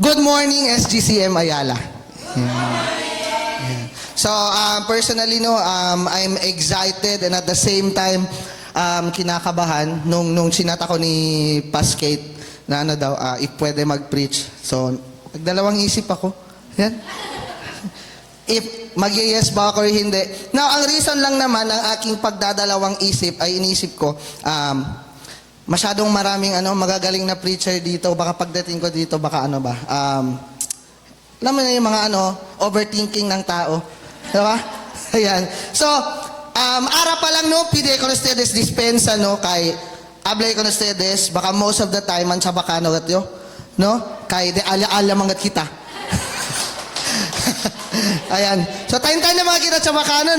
Good morning, SGCM Ayala. Yeah. So, personally, I'm excited and at the same time, kinakabahan nung sinata ko ni Pascate na if pwede mag-preach. So, nagdalawang isip ako. Yan. If mag-yes ba ako or hindi. Now, ang reason lang naman ng aking pagdadalawang isip ay inisip ko, masyadong maraming magagaling na preacher dito. Baka pagdating ko dito, baka alam mo na yung mga overthinking ng tao. Diba? Ayan. So, ara pa lang pide ko na ustedes dispensa kay hablay ko na ustedes, baka most of the time, man sa bakano gatyo, kay de ala-ala mangat kita. Ayan. So, tayo na mga kita sa bakano,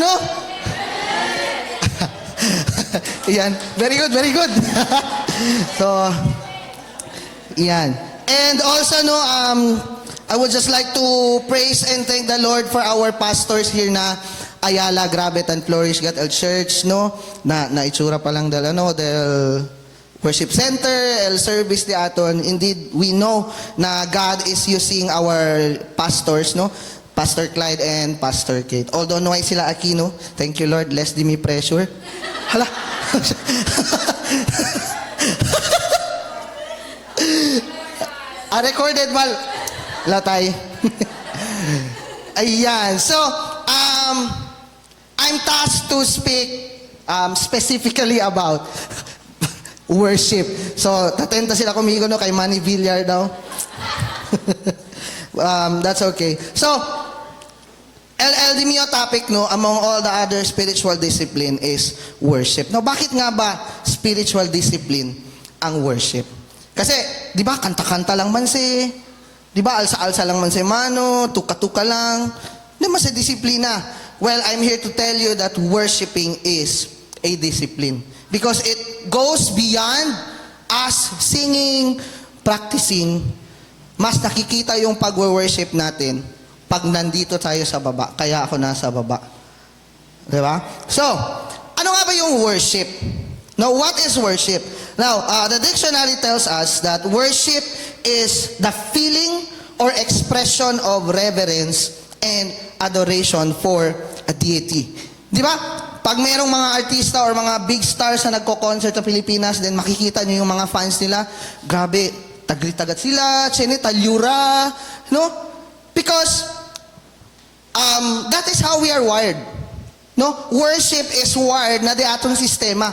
Ayan. Very good, very good. So, yan. And also, I would just like to praise and thank the Lord for our pastors here na Ayala, Grabet, and Flourish Gatel Church, na itsura pa lang del worship center, el service di aton. Indeed, we know na God is using our pastors, Pastor Clyde and Pastor Kate. Although nuway sila Aquino, thank you Lord, less di me pressure. Hala. Recorded mal latay. Ayan. So, I'm tasked to speak specifically about worship. So, tatenta sila kumigo kay Manny Villar daw. That's okay. So, el mio topic among all the other spiritual discipline is worship. Now, bakit nga ba spiritual discipline ang worship? Kasi, di ba, kanta-kanta lang man si, di ba, alsa-alsa lang man si mano, tuka-tuka lang, di man si disiplina. Well, I'm here to tell you that worshiping is a discipline. Because it goes beyond us singing, practicing. Mas nakikita yung pag-worship natin pag nandito tayo sa baba. Kaya ako nasa baba. Diba? So, ano nga ba yung worship? Now, what is worship? Now, the dictionary tells us that worship is the feeling or expression of reverence and adoration for a deity. Di ba? Pag mayroong mga artista or mga big stars na nagko-concert sa Pilipinas, then makikita nyo yung mga fans nila, grabe, taglit-tagat sila, tsene, talyura, Because, that is how we are wired. Worship is wired na di atong sistema.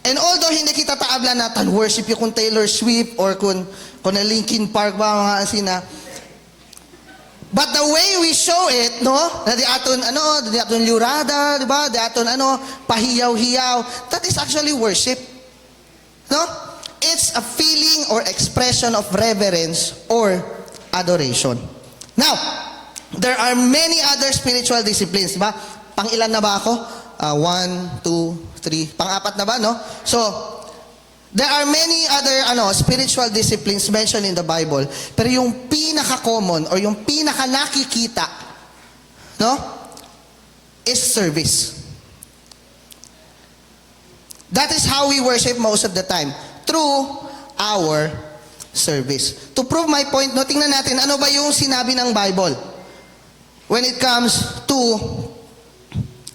And although hindi kita taabla natin, worship yung kung Taylor Swift or kung na Linkin Park ba, mga asina. But the way we show it, na di aton lurada, di ba? Di aton pahiyaw-hiyaw, that is actually worship. It's a feeling or expression of reverence or adoration. Now, there are many other spiritual disciplines, di ba? Pang-ilan na ba ako? 1, 2, 3. Pang-apat na ba, So, there are many other spiritual disciplines mentioned in the Bible. Pero yung pinaka-common or yung pinaka-nakikita, is service. That is how we worship most of the time. Through our service. To prove my point, tingnan natin, ano ba yung sinabi ng Bible when it comes to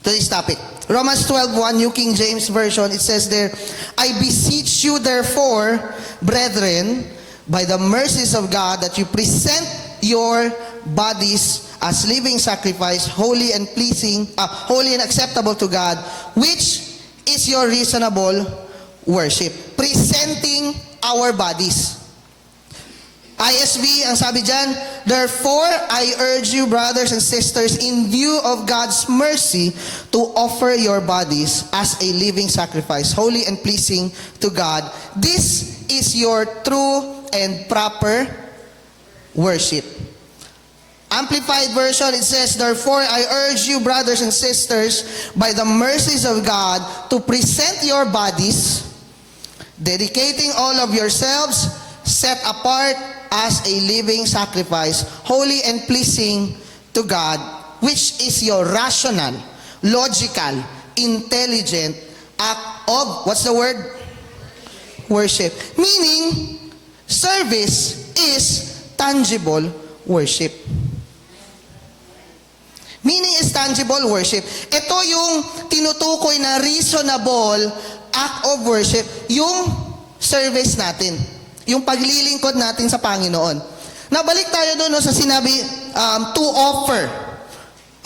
this topic. Romans 12:1, New King James Version, it says there, I beseech you therefore, brethren, by the mercies of God, that you present your bodies as living sacrifice, holy and pleasing, holy and acceptable to God, which is your reasonable worship. Presenting our bodies. ISV, ang sabi dyan, therefore, I urge you, brothers and sisters, in view of God's mercy, to offer your bodies as a living sacrifice, holy and pleasing to God. This is your true and proper worship. Amplified version, it says, therefore, I urge you, brothers and sisters, by the mercies of God, to present your bodies, dedicating all of yourselves, set apart as a living sacrifice, holy and pleasing to God, which is your rational, logical, intelligent act of, what's the word? Worship. Meaning, service is tangible worship. Meaning is tangible worship. Ito yung tinutukoy na reasonable act of worship, yung service natin, yung paglilingkod natin sa Panginoon. Nabalik tayo doon no, sa sinabi, to offer,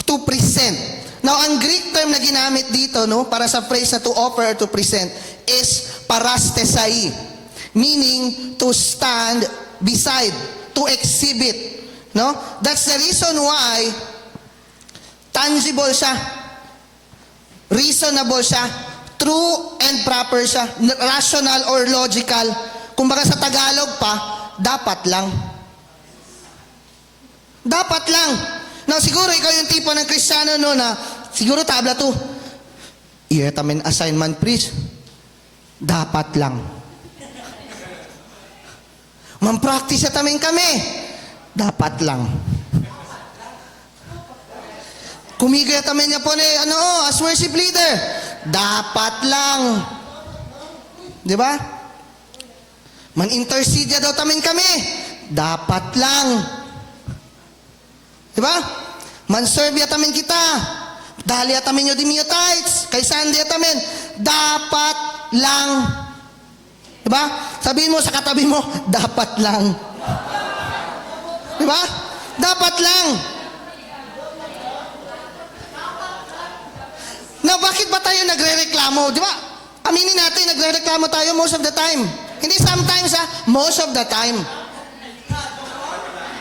to present. Now, ang Greek term na ginamit dito, no, para sa phrase na to offer or to present, is parastesai, meaning to stand beside, to exhibit. No? That's the reason why tangible siya, reasonable siya, true and proper siya, rational or logical. Kumbaga sa Tagalog pa, dapat lang. Dapat lang. Now, siguro ikaw yung tipo ng Kristiyano no na, siguro tabla to. Tamin assignment, please. Dapat lang. Man-practice tamin kami. Dapat lang. Kumigay tamin niya po as worship leader. Dapat lang. Di ba? Man-intercede daw tamin kami. Dapat lang. Di ba? Man-serve tamin kita. Dahil tamin nyo di mio tithes. Kay Sunday tamin. Dapat lang. Di ba? Sabihin mo sa katabi mo, dapat lang. Di ba? Dapat lang. Now, bakit ba tayo nagre-reklamo? Di ba? Aminin natin, nagre-reklamo tayo most of the time. Hindi sometimes, most of the time.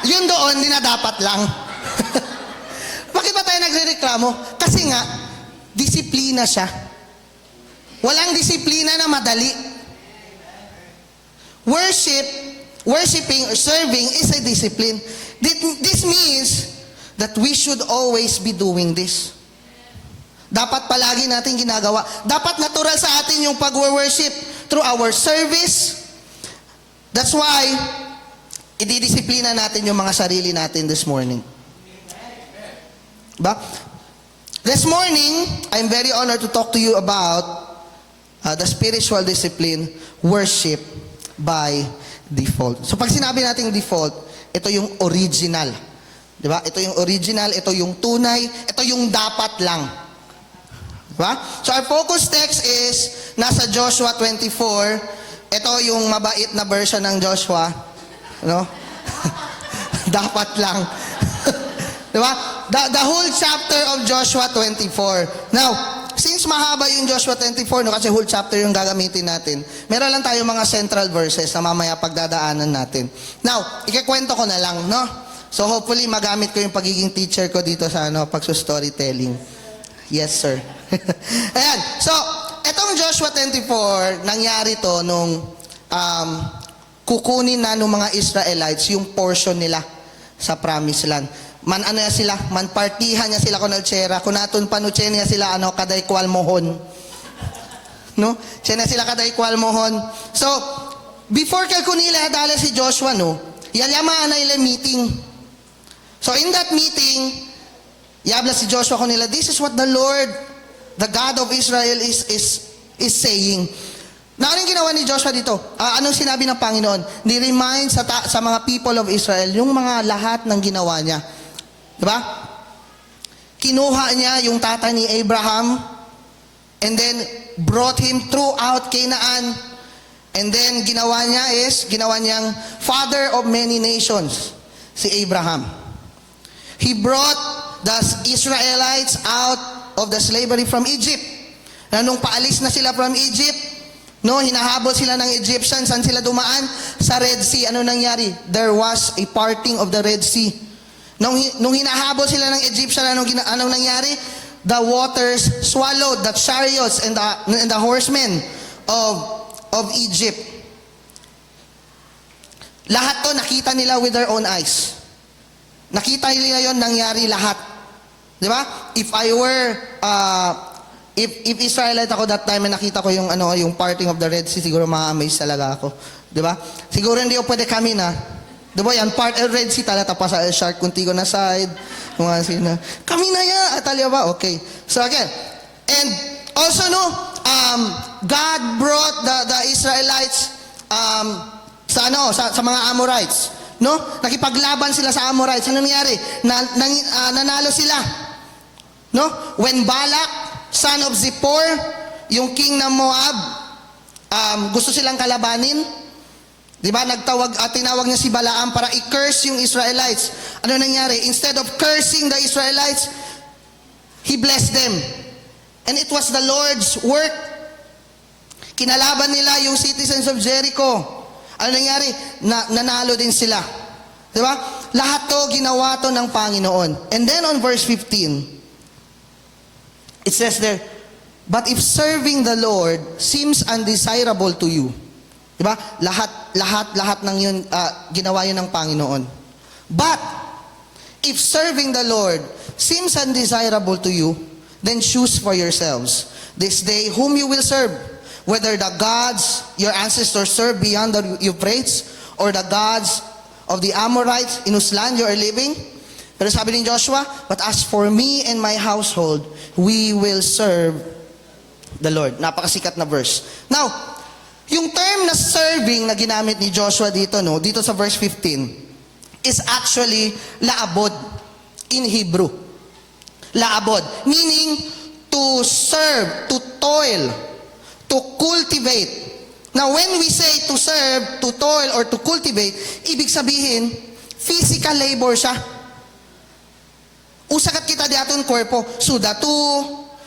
Yun doon, hindi na dapat lang. Bakit ba tayo nagre-reklamo? Kasi nga, disiplina siya. Walang disiplina na madali. Worshiping or serving is a discipline. This means that we should always be doing this. Dapat palagi natin ginagawa. Dapat natural sa atin yung pag-worship through our service. That's why, ididisiplina natin yung mga sarili natin this morning. Ba? This morning, I'm very honored to talk to you about the spiritual discipline, worship by default. So pag sinabi nating default, ito yung original. Di ba? Ito yung original, ito yung tunay, ito yung dapat lang. Diba? So our focus text is nasa Joshua 24. Ito yung mabait na version ng Joshua. No? Dapat lang. Diba? The whole chapter of Joshua 24. Now, since mahaba yung Joshua 24, no, kasi whole chapter yung gagamitin natin, meron lang tayo mga central verses na mamaya pagdadaanan natin. Now, ikikwento ko na lang, no? So hopefully magamit ko yung pagiging teacher ko dito sa pagso-storytelling. Yes, sir. Ayan. So, etong Joshua 24, nangyari to nung kukunin na ng mga Israelites yung portion nila sa promised land. Man partihan niya sila kunaltsera, kunatun panuchen niya sila kaday kwal mohon. No? Siya sila kaday kwal mohon. So, before kalkunila dala si Joshua, no, yalyama na ila meeting. So, in that meeting, yabla si Joshua ko nila, this is what the Lord, the God of Israel is saying. Na anong ginawa ni Joshua dito? Anong sinabi ng Panginoon? Ni-remind sa mga people of Israel yung mga lahat ng ginawa niya. Diba? Kinuha niya yung tata ni Abraham and then brought him throughout Canaan. And then ginawa niyang father of many nations, si Abraham. He brought the Israelites out of the slavery from Egypt. Na nung paalis na sila from Egypt, no, hinahabol sila ng Egyptians. Saan sila dumaan? Sa Red Sea. Ano nangyari? There was a parting of the Red Sea. Nung hinahabol sila ng Egyptian, anong nangyari? The waters swallowed the chariots and the horsemen of Egypt. Lahat to nakita nila with their own eyes. Nakita nila yon, nangyari lahat. Di ba? If I were, if Israelite ako that time, nakita ko yung parting of the Red Sea, siguro ma-amaze talaga ako. Di ba? Siguro hindi ako pwede kami na. Di ba yan, part of Red Sea, talata pa sa shark kuntigo na side. Kami na yan, atalya ba? Okay. So again, and also God brought the Israelites sa mga Amorites. no? Nakipaglaban sila sa Amorites. Ano nangyari? Nanalo sila. No? When Balak, son of Zippor, yung king ng Moab, gusto silang kalabanin. Di ba? Tinawag niya si Balaam para i-curse yung Israelites. Ano nangyari? Instead of cursing the Israelites, he blessed them. And it was the Lord's work. Kinalaban nila yung citizens of Jericho. Ano nangyari? Nanalo din sila. Di ba? Lahat to, ginawa to ng Panginoon. And then on verse 15, it says there, but if serving the Lord seems undesirable to you, di ba? Lahat ng yun, ginawa yun ng Panginoon. But, if serving the Lord seems undesirable to you, then choose for yourselves this day whom you will serve, whether the gods your ancestors served beyond the Euphrates, or the gods of the Amorites in whose land you are living. Pero sabi ni Joshua, but as for me and my household, we will serve the Lord. Napakasikat na verse. Now, yung term na serving na ginamit ni Joshua dito, no, dito sa verse 15, is actually laabod in Hebrew. Laabod, meaning to serve, to toil, to cultivate. Now, when we say to serve, to toil, or to cultivate, ibig sabihin, physical labor siya. Usakat kita di aton korpo, sudatu,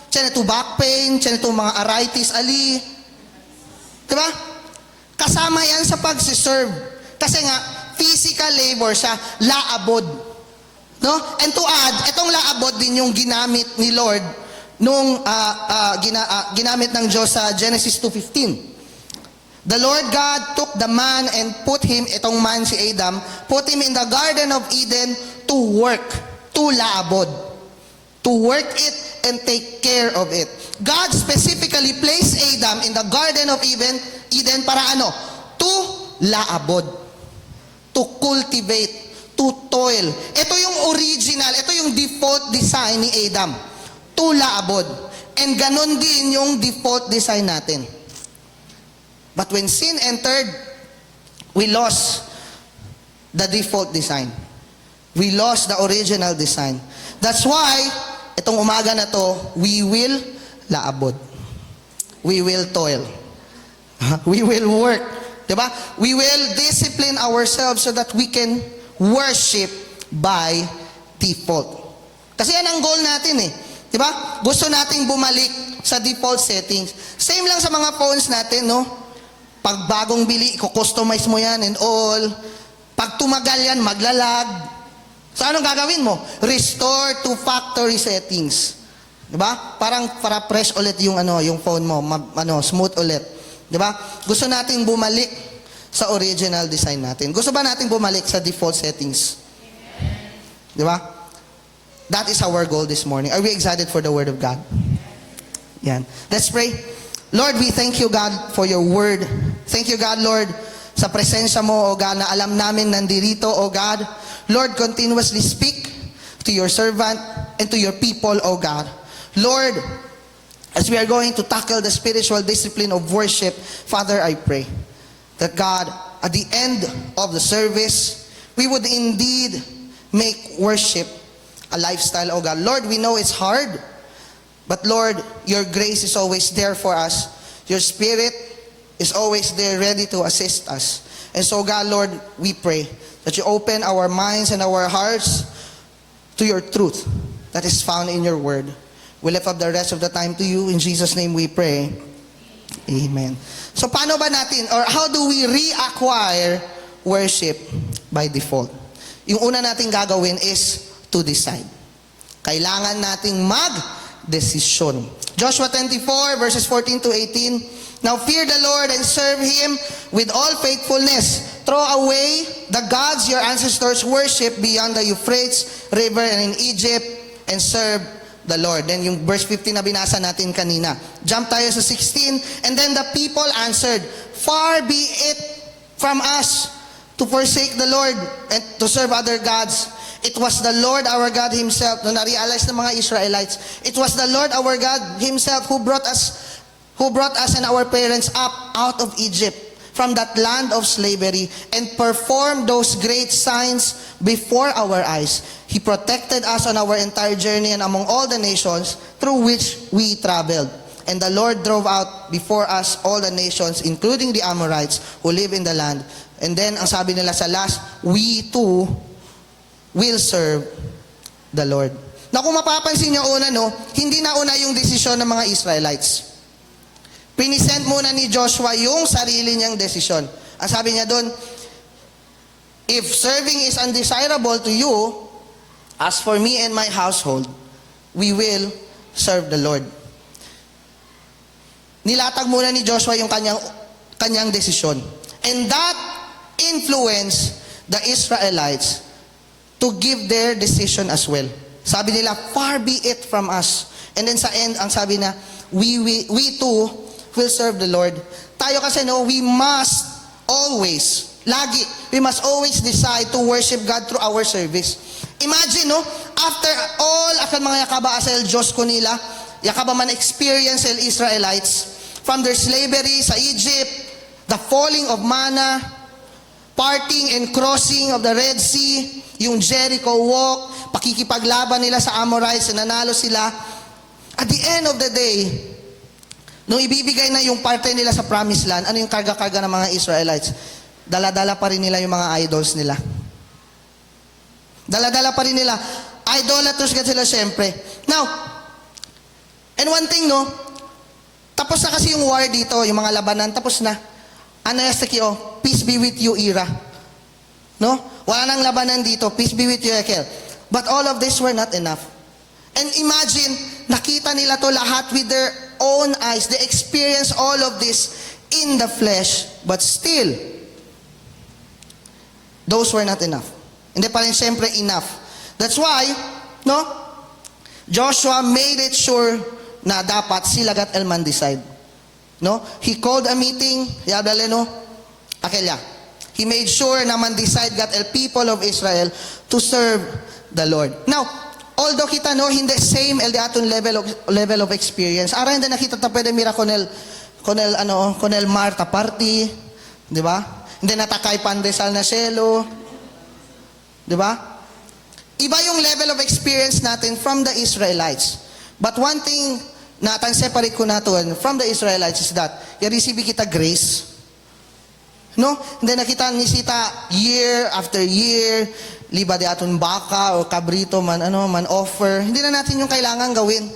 tiyan ito back pain, tiyan ito mga arthritis, ali. Diba? Kasama yan sa pagsiserve. Kasi nga, physical labor siya, laabod. No? And to add, itong laabod din yung ginamit ni Lord nung ginamit ng Diyos sa Genesis 2:15. The Lord God took the man and put him, itong man si Adam, put him in the Garden of Eden to work, to laabod, to work it and take care of it. God specifically placed Adam in the Garden of Eden para ano? To laabod, to cultivate, to toil. Ito yung original, ito yung default design ni Adam, to laabod. And ganon din yung default design natin. But when sin entered, we lost the default design. We lost the original design. That's why, itong umaga na to, we will laabod. We will toil. We will work. Diba? We will discipline ourselves so that we can worship by default. Kasi yan ang goal natin eh. Diba? Gusto nating bumalik sa default settings. Same lang sa mga phones natin, no? Pag bagong bili, i-customize mo yan and all. Pag tumagal yan, maglalag. So anong gagawin mo? Restore to factory settings. 'Di ba? Para fresh ulit yung yung phone mo, smooth ulit. 'Di ba? Gusto nating bumalik sa original design natin. Gusto ba nating bumalik sa default settings? 'Di ba? That is our goal this morning. Are we excited for the word of God? Yan. Let's pray. Lord, we thank you, God, for your word. Thank you, God, Lord, sa presensya mo, O God, na alam namin nandirito, O God. Lord, continuously speak to your servant and to your people, O God. Lord, as we are going to tackle the spiritual discipline of worship, Father, I pray that God, at the end of the service, we would indeed make worship a lifestyle, O God. Lord, we know it's hard, but Lord, your grace is always there for us. Your Spirit is always there ready to assist us. And so, God, Lord, we pray that you open our minds and our hearts to your truth that is found in your word. We lift up the rest of the time to you. In Jesus' name we pray. Amen. So, paano ba natin, or how do we reacquire worship by default? Yung una nating gagawin is to decide. Kailangan nating mag-desisyon. Joshua 24 verses 14 to 18. Now fear the Lord and serve Him with all faithfulness. Throw away the gods your ancestors worship beyond the Euphrates River and in Egypt, and serve the Lord. Then yung verse 15 na binasa natin kanina. Jump tayo sa 16. And then the people answered, far be it from us to forsake the Lord and to serve other gods. It was the Lord our God Himself, no na-realize ng mga Israelites, it was the Lord our God Himself who brought us and our parents up out of Egypt, from that land of slavery and performed those great signs before our eyes. He protected us on our entire journey and among all the nations through which we traveled. And the Lord drove out before us all the nations, including the Amorites who live in the land. And then, ang sabi nila sa last, we too will serve the Lord. Na kung mapapansin niyo una, no, hindi na una yung desisyon ng mga Israelites. Pinisent muna ni Joshua yung sarili niyang desisyon. Ang sabi niya doon, if serving is undesirable to you, as for me and my household, we will serve the Lord. Nilatag muna ni Joshua yung kanyang desisyon. And that influenced the Israelites to give their decision as well. Sabi nila, far be it from us. And then sa end, ang sabi na, we too will serve the Lord. Tayo kasi, no, we must always, we must always decide to worship God through our service. Imagine, no, after all, akan mga yakaba sa Diyos ko nila, yakaba man experience sa Israelites, from their slavery sa Egypt, the falling of manna, parting and crossing of the Red Sea, yung Jericho walk, pakikipaglaban nila sa Amorites, nanalo sila. At the end of the day, nung ibibigay na yung parte nila sa Promised Land, ano yung karga-karga ng mga Israelites? Dala-dala pa rin nila yung mga idols nila. Dala-dala pa rin nila. Idolaters ka sila syempre. Now, and one thing, no, tapos na kasi yung war dito, yung mga labanan, tapos na. Ano yung sakyo? Peace be with you, era. No? Wala nang labanan dito. Peace be with you, Ekel. But all of this were not enough. And imagine, nakita nila to lahat with their own eyes. They experienced all of this in the flesh. But still, those were not enough. Hindi pa rin siyempre enough. That's why, no? Joshua made it sure na dapat sila gat elman decide. No? He called a meeting, yadale no? Akelya. He made sure na man decide gat el people of Israel to serve the Lord. Now, although kita no, hindi same el di aton level of experience. Ara hindi nakita ta pwede mira konel Marta party, di ba? Hindi natakay pandesal na selo. Di ba? Iba yung level of experience natin from the Israelites. But one thing na tan separate ko naton from the Israelites is that i-receive kita grace. No? Hindi nakita ni sita year after year, liba di aton baka o kabrito man offer. Hindi na natin yung kailangan gawin.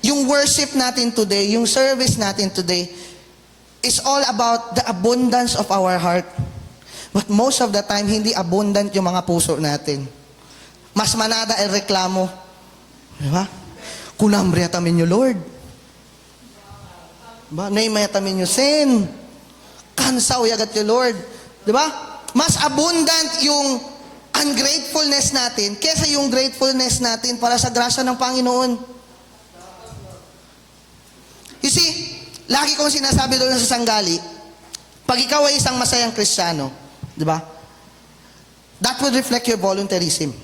Yung worship natin today, yung service natin today is all about the abundance of our heart. But most of the time, hindi abundant yung mga puso natin. Mas manada el reklamo. Di ba? Kunambre atamin nyo, Lord. Diba? Naimay atamin nyo, sin. Kansaw yagat nyo, Lord. Di ba? Mas abundant yung ungratefulness natin kesa yung gratefulness natin para sa grasya ng Panginoon. You see, lagi kong sinasabi doon sa sanggali, pag ikaw ay isang masayang Kristiyano, di ba? That would reflect your volunteerism.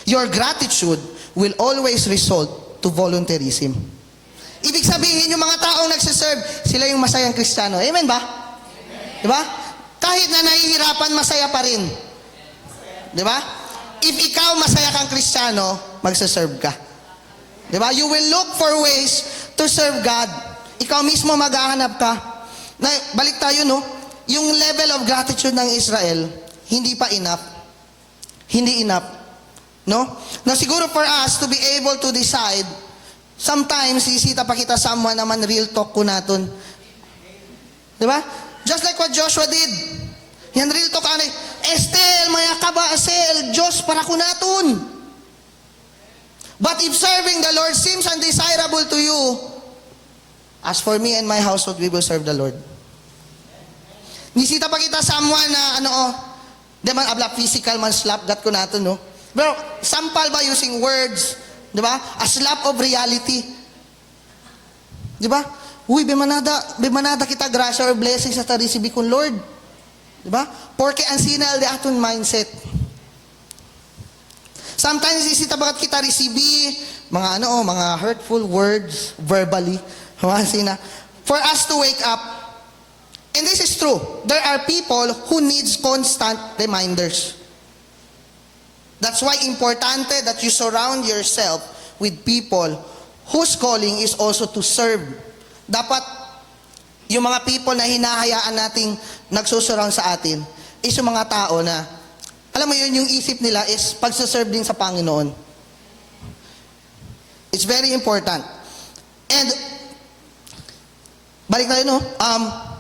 Your gratitude will always result to volunteerism. Ibig sabihin, yung mga taong nagsiserve, sila yung masayang Kristiyano. Amen ba? Amen. Di ba? Kahit na nahihirapan, masaya pa rin. Di ba? If ikaw masaya kang Kristiyano, magsiserve ka. Di ba? You will look for ways to serve God. Ikaw mismo maghahanap ka. Na, balik tayo, no? Yung level of gratitude ng Israel, hindi pa enough. Hindi enough. No? Na siguro for us to be able to decide, sometimes isita pa kita someone naman real talk ko natin. Di ba? Just like what Joshua did. Yan real talk anay, Estel, maya ka ba, Estel, Diyos para ko natin. But if serving the Lord seems undesirable to you, as for me and my household, we will serve the Lord. Nisita pa kita someone na di man abla physical man slap gat ko natin, no? Pero sampal ba using words, di ba? A slap of reality. Di ba? Uy, bimanada kita grasya or blessings sa tarisibi kong Lord. Di ba? Porque ang sinal di aton mindset. Sometimes isita bagat kita resibi mga mga hurtful words verbally. For us to wake up And this is true. There are people who needs constant reminders. That's why importante that you surround yourself with people whose calling is also to serve. Dapat yung mga people na hinahayaan nating nagsusurround sa atin is yung mga tao na, alam mo yun, yung isip nila is pagsaserve din sa Panginoon. It's very important. And, balik tayo, no?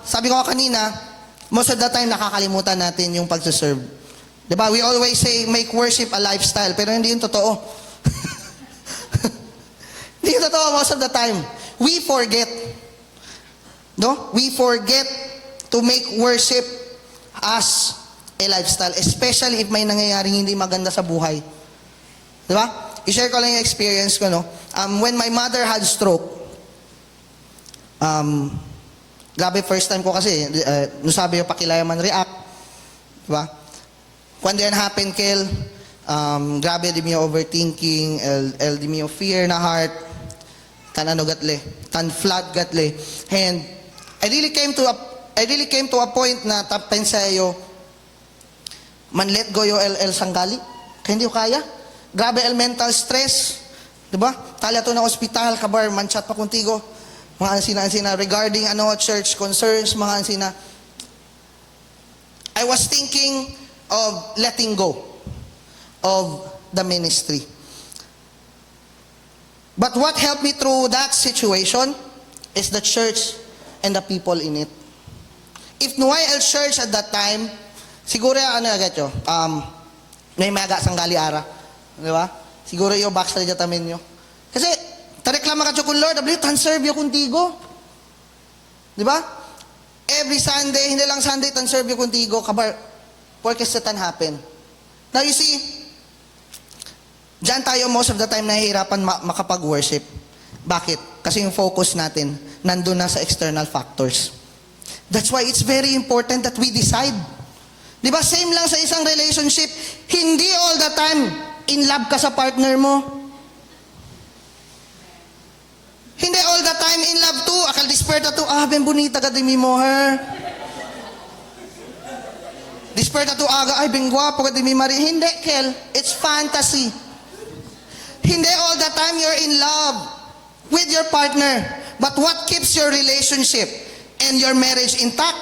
Sabi ko kanina, most of the time nakakalimutan natin yung pagsaserve. Diba? We always say, make worship a lifestyle. Pero hindi yun totoo. Hindi yun totoo most of the time. We forget. No? We forget to make worship as a lifestyle. Especially if may nangyayaring hindi maganda sa buhay. Diba? I-share ko lang yung experience ko, no? When my mother had stroke, grabe first time ko kasi, nung sabi yung pakilayaman react. Diba? When that happened, Kel, grabe di mo overthinking, di mo fear na heart, tan ano gatle, tan flood gatle. And I really came to a point na tapen sa'yo, man let go yung sanggali. Kaya hindi ko kaya. Grabe mental stress. Diba? Tala to na ospital, kabar, manchat pa kuntigo. Mga ansina regarding church concerns, mga ansina. I was thinking of letting go of the ministry. But what helped me through that situation is the church and the people in it. If Nuay El Church at that time, siguro agad yun, may maga sanggali ara. Di ba? Siguro yung backslide jatamin nyo. Kasi, tareklama ka kung Lord, tan serve yung kuntigo. Di ba? Every Sunday, hindi lang Sunday, tan serve yung kuntigo, kabar, porque Satan happen. Now you see, dyan tayo most of the time nahihirapan makapag-worship. Bakit? Kasi yung focus natin, nandun na sa external factors. That's why it's very important that we decide. Di ba, same lang sa isang relationship, hindi all the time in love ka sa partner mo. Hindi all the time in love too. Akal disperta too. Ben bonita ka di mo her. Disperta too aga. Ben guwapo ka di mi Maria. Hindi, Kel. It's fantasy. Hindi all the time you're in love with your partner. But what keeps your relationship and your marriage intact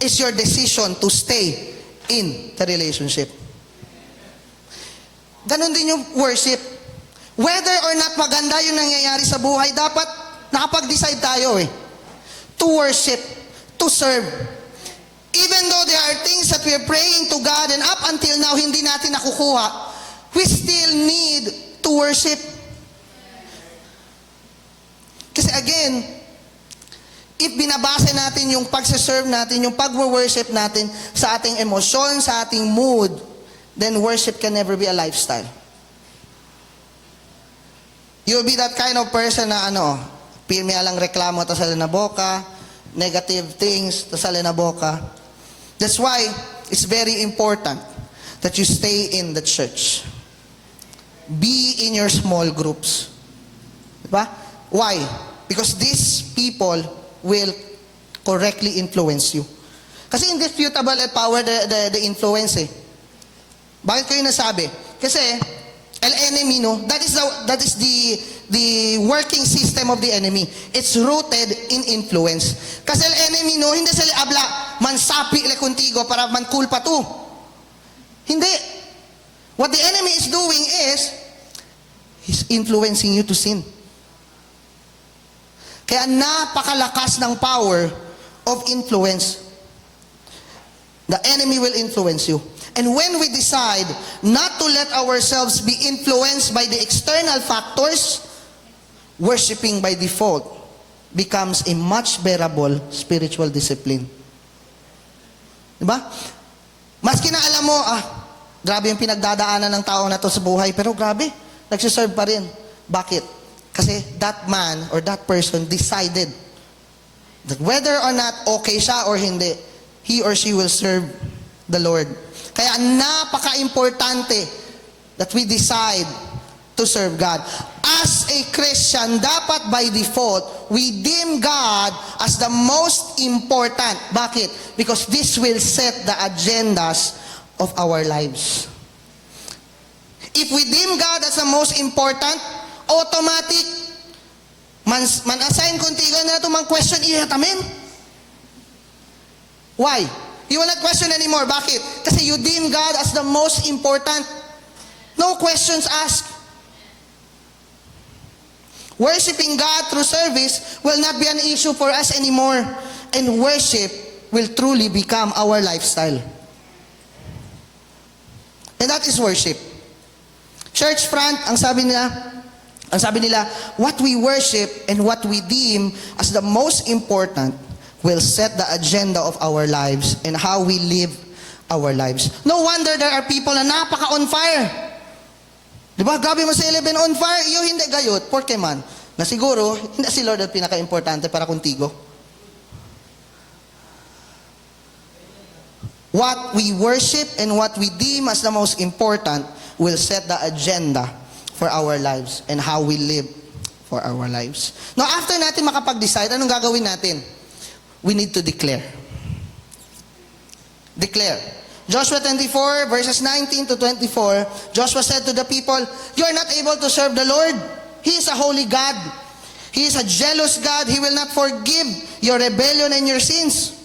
is your decision to stay in the relationship. Ganon din yung worship. Whether or not maganda yung nangyayari sa buhay, dapat nakapag-decide tayo to worship, to serve. Even though there are things that we're praying to God and up until now hindi natin nakukuha, we still need to worship. Kasi again, if binabase natin yung pagsaserve natin, yung pag-worship natin sa ating emosyon, sa ating mood, then worship can never be a lifestyle. You'll be that kind of person na pirmi alang reklamo ta sa boka, negative things ta sa boka. That's why it's very important that you stay in the church. Be in your small groups. Diba? Why? Because these people will correctly influence you. Kasi indisputable power the influence Bakit ko yung nasabi? Kasi el enemy, that is the working system of the enemy. It's rooted in influence. Kasi el enemy, hindi sila abla, mansapi le contigo para mankulpa tu. Hindi. What the enemy is doing is, he's influencing you to sin. Kaya napakalakas ng power of influence. The enemy will influence you. And when we decide not to let ourselves be influenced by the external factors, worshiping by default becomes a much bearable spiritual discipline. Diba? Maski na alam mo, grabe yung pinagdadaanan ng tao na to sa buhay, pero grabe, nagsiserve pa rin. Bakit? Kasi that man or that person decided that whether or not okay siya or hindi, he or she will serve the Lord. Kaya napaka-importante that we decide to serve God. as a Christian, dapat by default, we deem God as the most important. Bakit? Because this will set the agendas of our lives. If we deem God as the most important, automatic, man-assign kuntigan na ito, man-question, amen? Why? You will not question anymore. Bakit? Kasi you deem God as the most important. No questions asked. Worshipping God through service will not be an issue for us anymore. And worship will truly become our lifestyle. And that is worship. Church front, ang sabi nila, what we worship and what we deem as the most important will set the agenda of our lives and how we live our lives. No wonder there are people na napaka-on fire. Diba? Grabe mo sa 11 on fire, iyo hindi gayot. Porke man, na siguro, hindi si Lord ang pinaka-importante para kuntigo. What we worship and what we deem as the most important will set the agenda for our lives and how we live for our lives. Now, after natin makapag-decide, anong gagawin natin? We need to declare. Declare. Joshua 24, verses 19 to 24, Joshua said to the people, you are not able to serve the Lord. He is a holy God. He is a jealous God. He will not forgive your rebellion and your sins.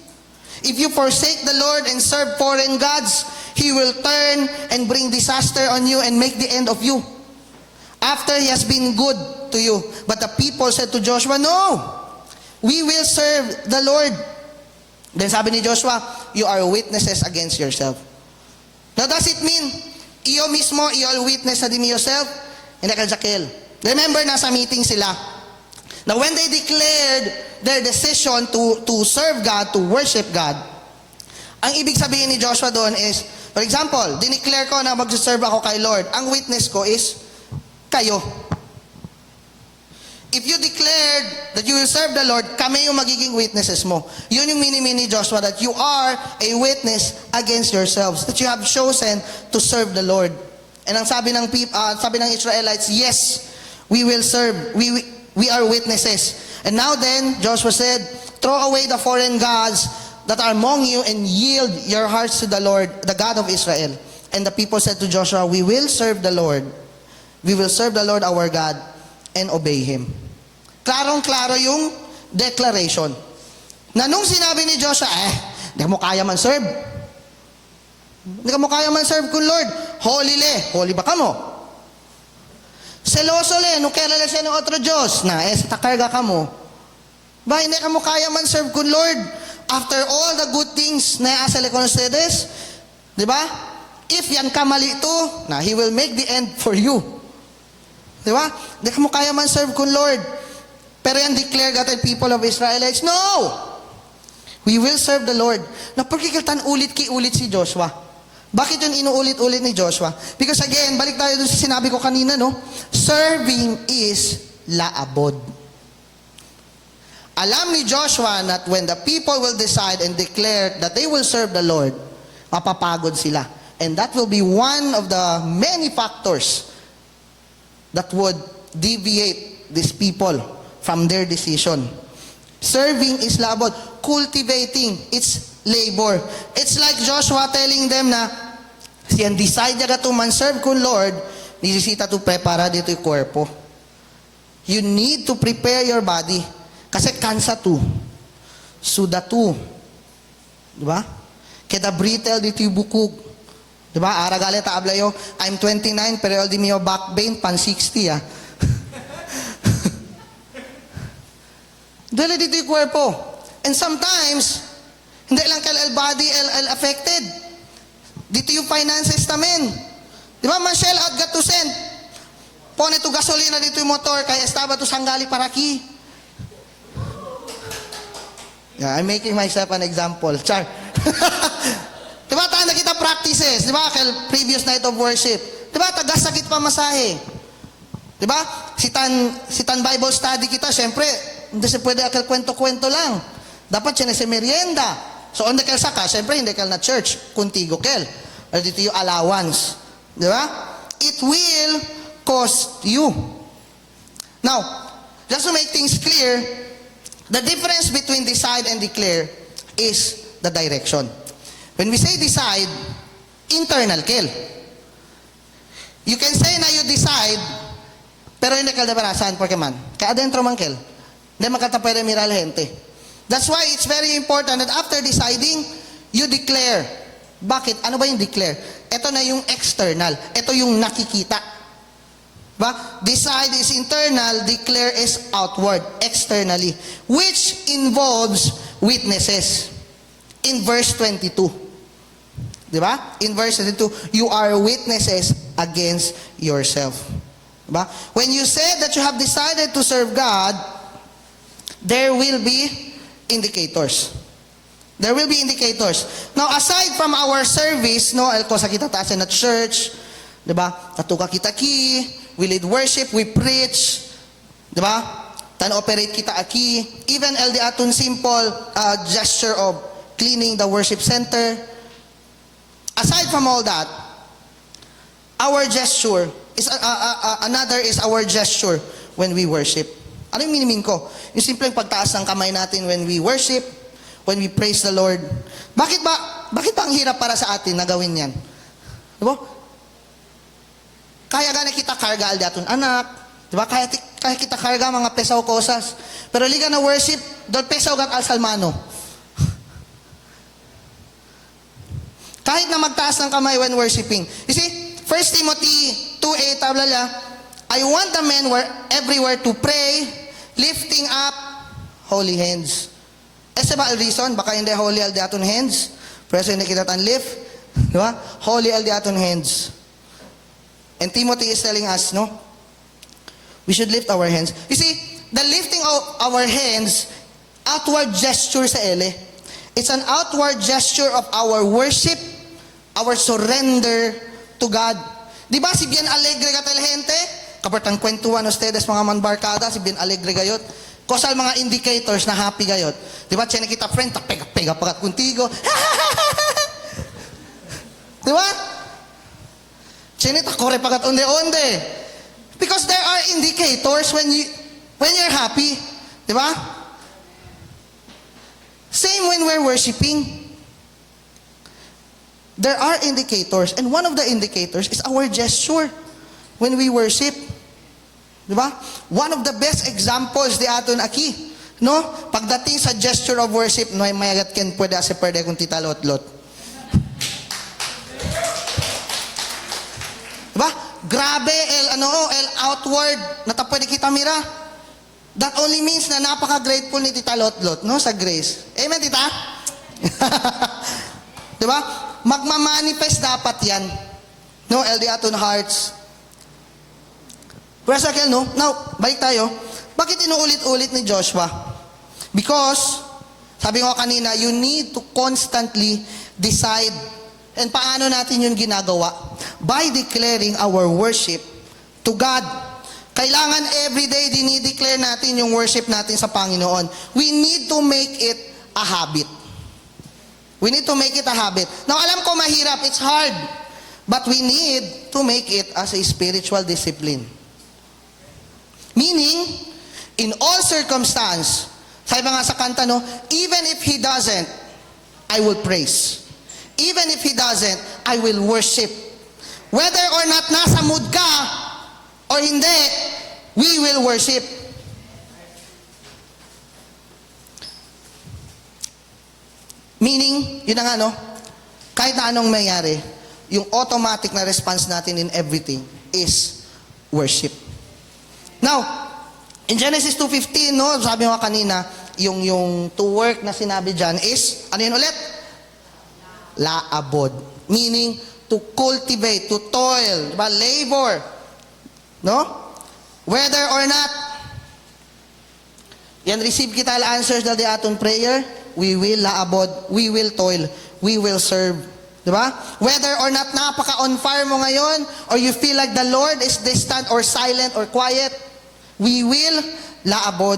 If you forsake the Lord and serve foreign gods, He will turn and bring disaster on you and make the end of you. After He has been good to you. But the people said to Joshua, no, we will serve the Lord. Then sabi ni Joshua, you are witnesses against yourself. Now does it mean, iyo mismo, iyo witness na din yourself? Hindi ka Jaquel. Remember, nasa meeting sila. Now when they declared their decision to serve God, to worship God, ang ibig sabihin ni Joshua doon is, for example, dineclare ko na mag-serve ako kay Lord. Ang witness ko is, kayo. If you declared that you will serve the Lord, kami yung magiging witnesses mo. Yun yung mini Joshua, that you are a witness against yourselves, that you have chosen to serve the Lord. And ang sabi ng Israelites, yes, we will serve. We are witnesses. And now then, Joshua said, throw away the foreign gods that are among you and yield your hearts to the Lord, the God of Israel. And the people said to Joshua, we will serve the Lord. We will serve the Lord our God and obey Him. Klarong-klaro yung declaration. Na nung sinabi ni Joshua, hindi ka mo kaya man serve. Hindi ka mo kaya man serve kung Lord. Holy ba ka mo? Seloso le, nung kaya lang siya ng otro Diyos, na sa takarga ka mo. Ba, hindi ka mo kaya man serve kung Lord. After all the good things na asale con ustedes, di ba? If yan ka mali ito, na He will make the end for you. Di ba? Hindi ka mo kaya man serve kung Lord. Pero yan declare God and people of Israelites, no! We will serve the Lord. Napagkikiltan ulit si Joshua. Bakit yun inuulit-ulit ni Joshua? Because again, balik tayo dun sa sinabi ko kanina, no? Serving is laabod. Alam ni Joshua that when the people will decide and declare that they will serve the Lord, mapapagod sila. And that will be one of the many factors that would deviate these people from their decision. Serving is labor. Cultivating, it's labor. It's like Joshua telling them na, siyan decide niya to man serve kun Lord, nisisita to prepara dito yung korpo. You need to prepare your body. Kasi kansa to. Suda to. Diba? Keda britel dito yung bukog. Diba? Aragale taablayo, I'm 29, pero di mo back pain, pan 60 ah. Dala dito yung kwerpo. And sometimes, hindi lang el body, el affected. Dito yung finances namin. Di ba, Marcel, out got to send. Pone to gasolina dito yung motor, kaya estaba to sanggali para ki. Yeah, I'm making myself an example. Char. Di ba, tayo nakita practices. Di ba, kay previous night of worship. Di ba, tagasakit pa masahe. Di ba, sitan Bible study kita, syempre, hindi siya pwede akal kwento-kwento lang. Dapat siya na si merienda. So, hindi ka saka, syempre, hindi ka na church. Kuntigo kel. Or dito yung allowance. Di ba? It will cost you. Now, just to make things clear, the difference between decide and declare is the direction. When we say decide, internal, Kel. You can say na you decide, pero hindi ka dabarasan, porque man. Kaya adentro man, Kel. Hindi magkatapwede miral gente. That's why it's very important that after deciding, you declare. Bakit? Ano ba yung declare? Ito na yung external. Ito yung nakikita. Ba? Decide is internal, declare is outward, externally. Which involves witnesses. In verse 22. Diba? In verse 22, you are witnesses against yourself. Diba? When you say that you have decided to serve God, there will be indicators. There will be indicators. Now, aside from our service, no, elko sa kita taasan at church, diba? Katuka kita ki, we lead worship, we preach, diba? Tan-operate kita aki, even LD atun simple gesture of cleaning the worship center. Aside from all that, our gesture is another is our gesture when we worship. Ano yung minimin ko? Yung simpleng pagtaas ng kamay natin when we worship, when we praise the Lord. Bakit ba ang hirap para sa atin na gawin yan? Diba? Kaya gana kita karga aldi aton anak. Diba? Kaya kita karga mga pesaw kosas. Pero liga na worship, dol pesaw gat alsalmano. Kahit na magtaas ng kamay when worshiping. You see, 1 Timothy 2:8, tablala, I want the men everywhere to pray, lifting up holy hands. Ese ba ang reason? Baka hindi holy al di aton hands. Preso hindi kita tan lift. Di ba? Holy al di aton hands. And Timothy is telling us, no? We should lift our hands. You see, the lifting of our hands, outward gesture sa ele. It's an outward gesture of our worship, our surrender to God. Di ba si bien alegre ka tel gente? Kapartang kwentuhan ustedes mga manbarkada, si bien alegre gayot. Kosal mga indicators na happy gayot. Di ba? Tiyan kita friend, pega pagat kuntigo. Di ba? Tiyan ita kore pagat onde-onde. Because there are indicators when you're happy. Di ba? Same when we're worshiping. There are indicators. And one of the indicators is our gesture when we worship. Diba? One of the best examples di aton aki, no? Pagdating sa gesture of worship, no, mayagat ken pwede ase pwede kung titalot-lot. Diba? Grabe el outward na ta pwede kita mira. That only means na napaka-grateful ni Tita Lot-Lot, no, sa grace. Amen, Tita? Diba? Magmamanifest dapat yan. No, LD aton hearts. Pero sa akin, no? Now, balik tayo. Bakit inuulit-ulit ni Joshua? Because, sabi ko kanina, you need to constantly decide. And paano natin yun ginagawa? By declaring our worship to God. Kailangan everyday dinideclare natin yung worship natin sa Panginoon. We need to make it a habit. We need to make it a habit. Now, alam ko mahirap, it's hard. But we need to make it as a spiritual discipline. Meaning, in all circumstance, sabi nga sa kanta, no, even if He doesn't, I will praise. Even if He doesn't, I will worship. Whether or not nasa mood ka, or hindi, we will worship. Meaning, yun na nga, no, kahit na anong mayari, yung automatic na response natin in everything is worship. Now, in Genesis 2:15, no, sabi mo kanina, yung to work na sinabi dyan is, ano yun ulit? Laabod. Meaning, to cultivate, to toil, diba? Labor. No? Whether or not, yan receive kita al answers dahil di aton prayer, we will laabod, we will toil, we will serve. Diba? Whether or not napaka-on fire mo ngayon, or you feel like the Lord is distant or silent or quiet, we will laabod.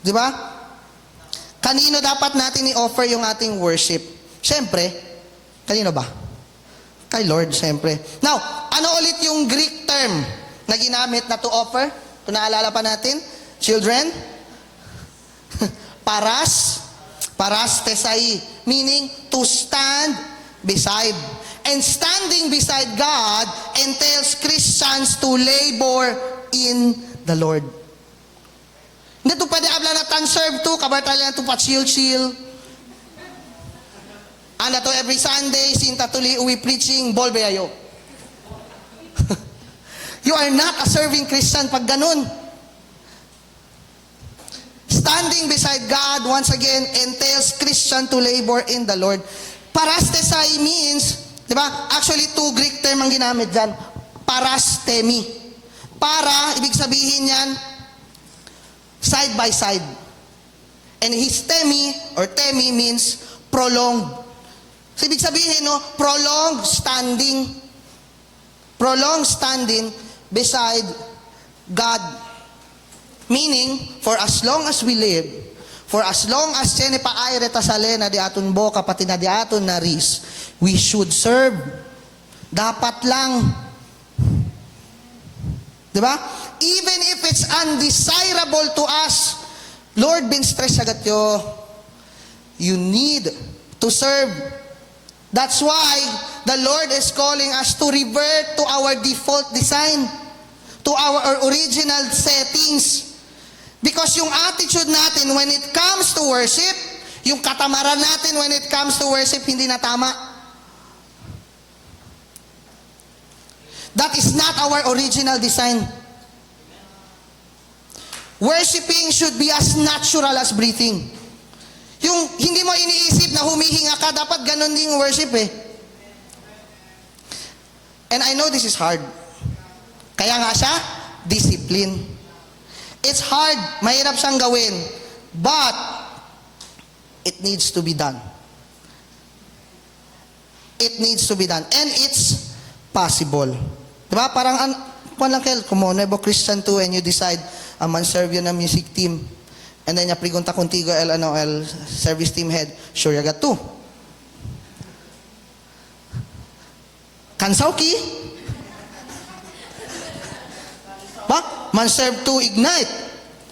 Diba? Kanino dapat natin i-offer yung ating worship? Siyempre, kanino ba? Kay Lord, siyempre. Now, ano ulit yung Greek term na ginamit na to offer? Kung naalala pa natin, children, parastesai, meaning to stand beside. And standing beside God entails Christians to labor in the Lord. Hindi to pwede abla na tan serve to, kabartala na to pa chill. Ano to every Sunday, sinta tuli uwi preaching, bolbe ayo. You are not a serving Christian pag ganun. Standing beside God, once again, entails Christian to labor in the Lord. Parastesai means, di ba? Actually, two Greek term ang ginamit dyan. Parastemi. Para, ibig sabihin yan, side by side. And histemi, or temi, means prolonged. So, ibig sabihin, no, prolonged standing beside God. Meaning, for as long as we live, for as long as siyene pa ay retasale na di aton boka, pati na di aton naris, we should serve. Dapat lang. Diba? Even if it's undesirable to us, Lord, bin stress agad yo. You need to serve. That's why the Lord is calling us to revert to our default design, to our original settings. Because yung attitude natin when it comes to worship, yung katamaran natin when it comes to worship, hindi na tama. That is not our original design. Worshiping should be as natural as breathing. Yung hindi mo iniisip na humihinga ka, dapat ganun din yung worship eh. And I know this is hard. Kaya nga siya, discipline. It's hard, mahirap siyang gawin, but it needs to be done. It needs to be done. And it's possible. Diba? Parang, kung lang kayo, kung mo, nebo Christian to, and you decide, man serve yun ng music team, and then ya pregunta contigo el service team head, sure you got to. Kansaw ki? Ba? Man serve to Ignite.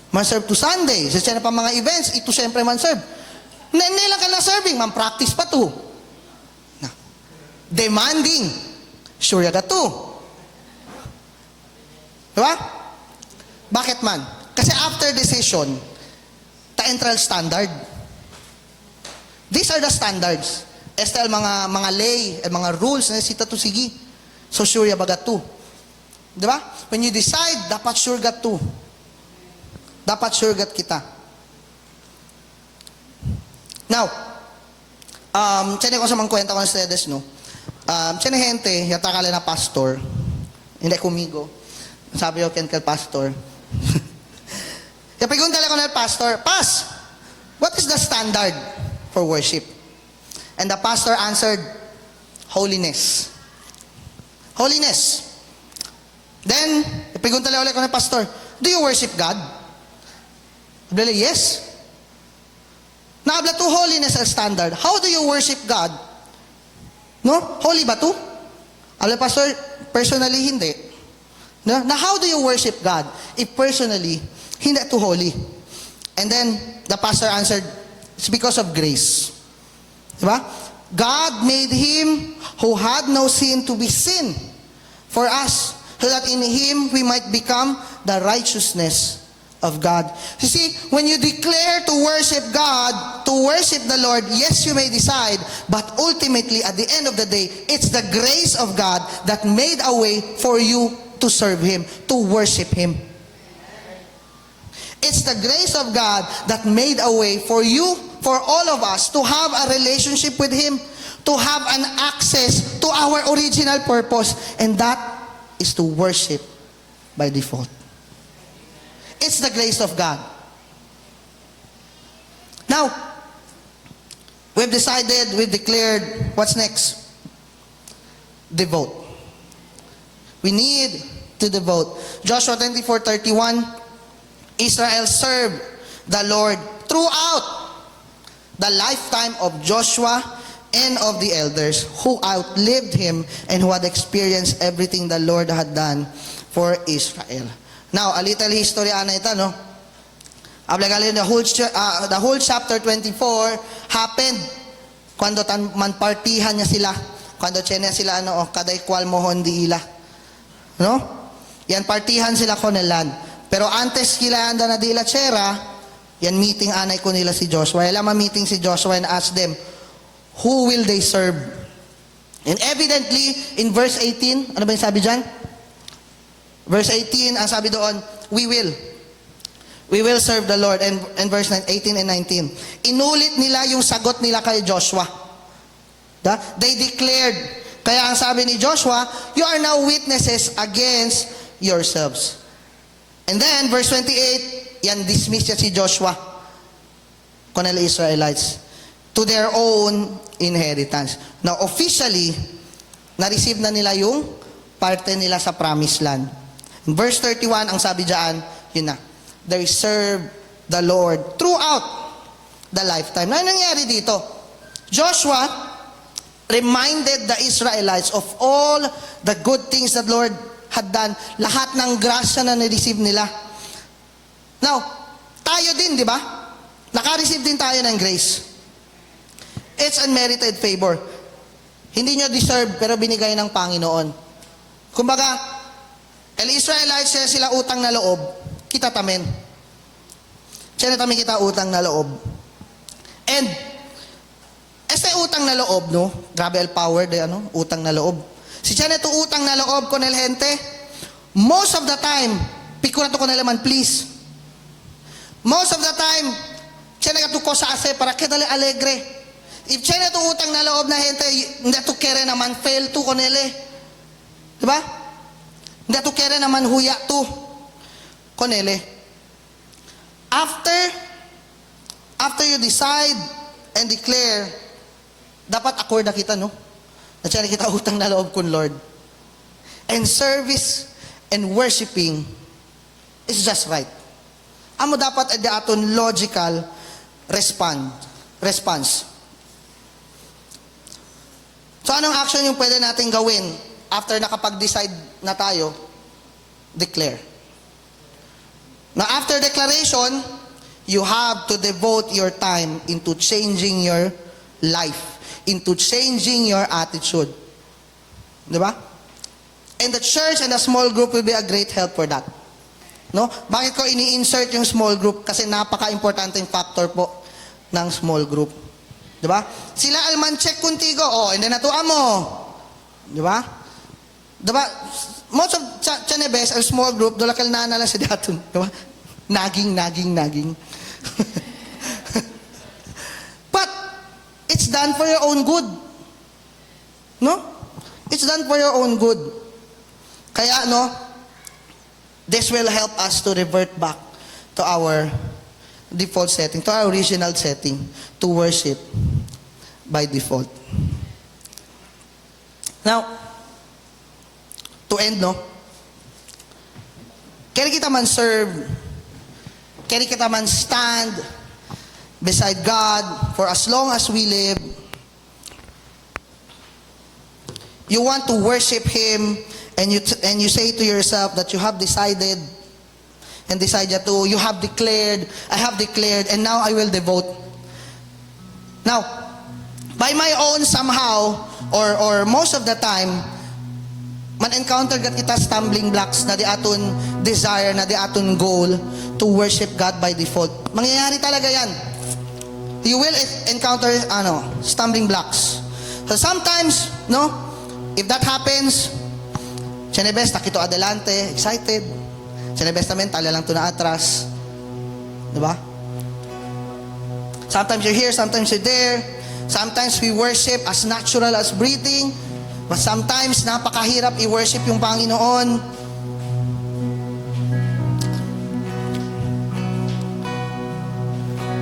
Man serve to Sunday. Sa pa mga events, ito siyempre man serve. Hindi lang ka lang serving, man practice pa to. Demanding. Sure ya to. Diba? Bakit man? Kasi after decision, ta-entral standard. These are the standards. Estel mga lay, mga rules na sita to sige. So sure ya baga to. Diba? When you decide, dapat sure gat to. Dapat sure gat kita. Now, tiyan ko sa mga kwenta ko ng ustedes, no? Tiyan gente, yata kala na pastor, hindi kumigo. Sabi ko, ken pastor. Kaya pregunta ko na pastor, Pas, what is the standard for worship? And the pastor answered, holiness. Holiness. Then, pregunta ulit ko na pastor, do you worship God? Abla, yes. Naabla to holiness as standard. How do you worship God? No? Holy ba to? Abla, pastor, personally, hindi. No? Now, how do you worship God? If personally, hindi to holy. And then, the pastor answered, it's because of grace. Diba? God made Him who had no sin to be sin for us, so that in Him we might become the righteousness of God. You see, when you declare to worship God, to worship the Lord, yes, you may decide, but ultimately, at the end of the day, it's the grace of God that made a way for you to serve Him, to worship Him. It's the grace of God that made a way for you, for all of us, to have a relationship with Him, to have an access to our original purpose, and that is to worship by default. It's the grace of God. Now, we've decided, we've declared, what's next? Devote. We need to devote. Joshua 24:31, Israel served the Lord throughout the lifetime of Joshua and of the elders who outlived him and who had experienced everything the Lord had done for Israel. Now, a little history ana ito, no? The whole chapter 24 happened cuando manpartihan niya sila, cuando niya sila, kaday kwal mohon di ila. No? Yan, partihan sila ko nilan. Pero antes kila anda na di ila tsera, yan meeting anay ko nila si Joshua. Alam meeting si Joshua and ask them, who will they serve? And evidently, in verse 18, ano ba yung sabi dyan? Verse 18, ang sabi doon, we will serve the Lord. And verse 18 and 19. Inulit nila yung sagot nila kay Joshua. They declared. Kaya ang sabi ni Joshua, you are now witnesses against yourselves. And then, verse 28, yan dismiss niya si Joshua kung nila Israelites to their own inheritance. Now, officially, na-receive na nila yung parte nila sa promised land. In verse 31, ang sabi dyan, yun na, they serve the Lord throughout the lifetime. Na nangyari dito? Joshua reminded the Israelites of all the good things that Lord had done. Lahat ng grasya na na-receive nila. Now, tayo din, di ba? Naka-receive din tayo ng grace. It's unmerited favor. Hindi nyo deserve, pero binigay ng Panginoon. Kumbaga, Israelites, sila utang na loob, kita tamen. Siya na tamen kita utang na loob. And, este utang na loob, no? Grabe el power de, utang na loob. Si siya na ito utang na loob con el gente, most of the time, pikura to con el man, please. Most of the time, siya na katuko sa ase para kedale alegre. If siya na ito utang na loob na gente, hindi to kere naman fail to con ele. Diba? Hindi to kere naman huya to con ele. After you decide and declare, dapat accord na kita, no? Na siya na kita utang na loob kun Lord. And service and worshiping is just right. Amo dapat adi aton logical response. So anong action yung pwede natin gawin after nakapag-decide na tayo? Declare. Now after declaration, you have to devote your time into changing your life, into changing your attitude. Diba? And the church and the small group will be a great help for that. No? Bakit ko ini-insert yung small group? Kasi napaka-importanting factor po ng small group. Diba? Sila alman check kuntigo. Hindi na tuwa mo. Diba? Diba? Most of Chanebes, a small group, doon lakal na lang sa datun. Diba? Naging. But, it's done for your own good. No? It's done for your own good. Kaya, this will help us to revert back to our default setting, to our original setting, to worship by default. Now, to end, kaya kita man serve, kaya kita man stand beside God for as long as we live. You want to worship Him, and you say to yourself that you have decided, and decided to, you have declared, I have declared, and now I will devote. Now, by my own somehow, or most of the time, man-encounter gat kita stumbling blocks na di aton desire, na di aton goal to worship God by default. Mangyayari talaga yan. You will encounter stumbling blocks. So sometimes, if that happens, Chenebes, nakito adelante, excited. Chenebes namin, tala lang to na atras. Diba? Sometimes you're here, sometimes you're there. Sometimes we worship as natural as breathing. But sometimes, napakahirap i-worship yung Panginoon.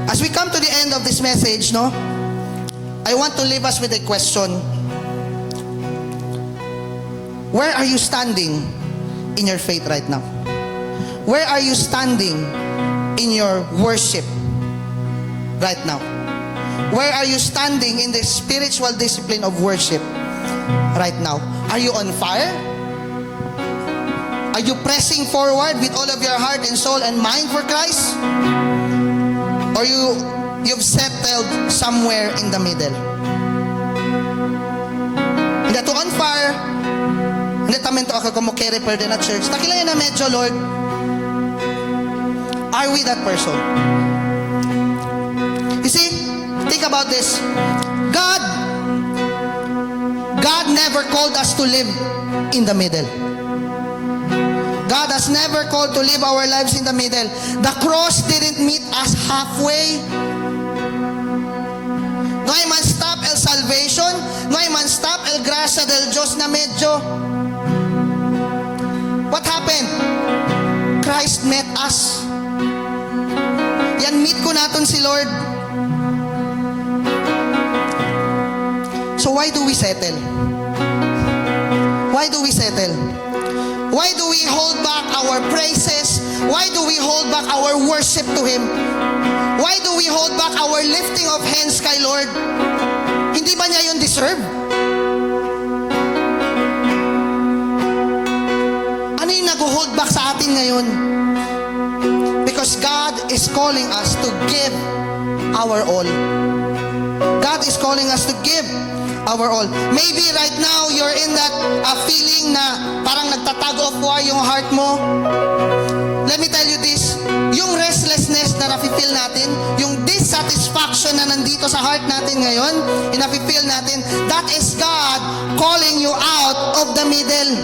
As we come to the end of this message, I want to leave us with a question. Where are you standing in your faith right now? Where are you standing in your worship right now? Where are you standing in the spiritual discipline of worship right now? Are you on fire? Are you pressing forward with all of your heart and soul and mind for Christ? Or you've settled somewhere in the middle? Hindi to on fire. Hindi tamen to ako kung carry per din at church. Takilay na medyo, Lord. Are we that person? You see, think about this. God never called us to live in the middle. God has never called to live our lives in the middle. The cross didn't meet us halfway. No hay man stop el salvation, no hay man stop el gracia del Diyos na medyo. What happened? Christ met us. Yan, meet ko natin si Lord. So why do we settle? Why do we settle? Why do we hold back our praises? Why do we hold back our worship to Him? Why do we hold back our lifting of hands kay Lord? Hindi ba niya yun deserve? Ano yung nag-hold back sa atin ngayon? Because God is calling us to give our all. God is calling us to give our all. Maybe right now you're in that feeling na parang nagtatag of war yung heart mo. Let me tell you this, yung restlessness na nafe-feel natin, yung dissatisfaction na nandito sa heart natin ngayon, yung nafe-feel natin, that is God calling you out of the middle.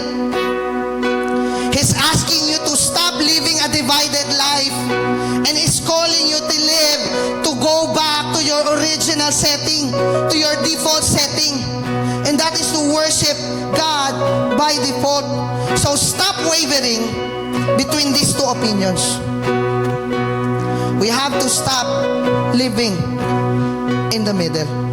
He's asking you to stop living a divided life, and He's calling you to live, to go back to your original setting, to your default setting, and that is to worship God by default. So stop wavering between these two opinions. We have to stop living in the middle.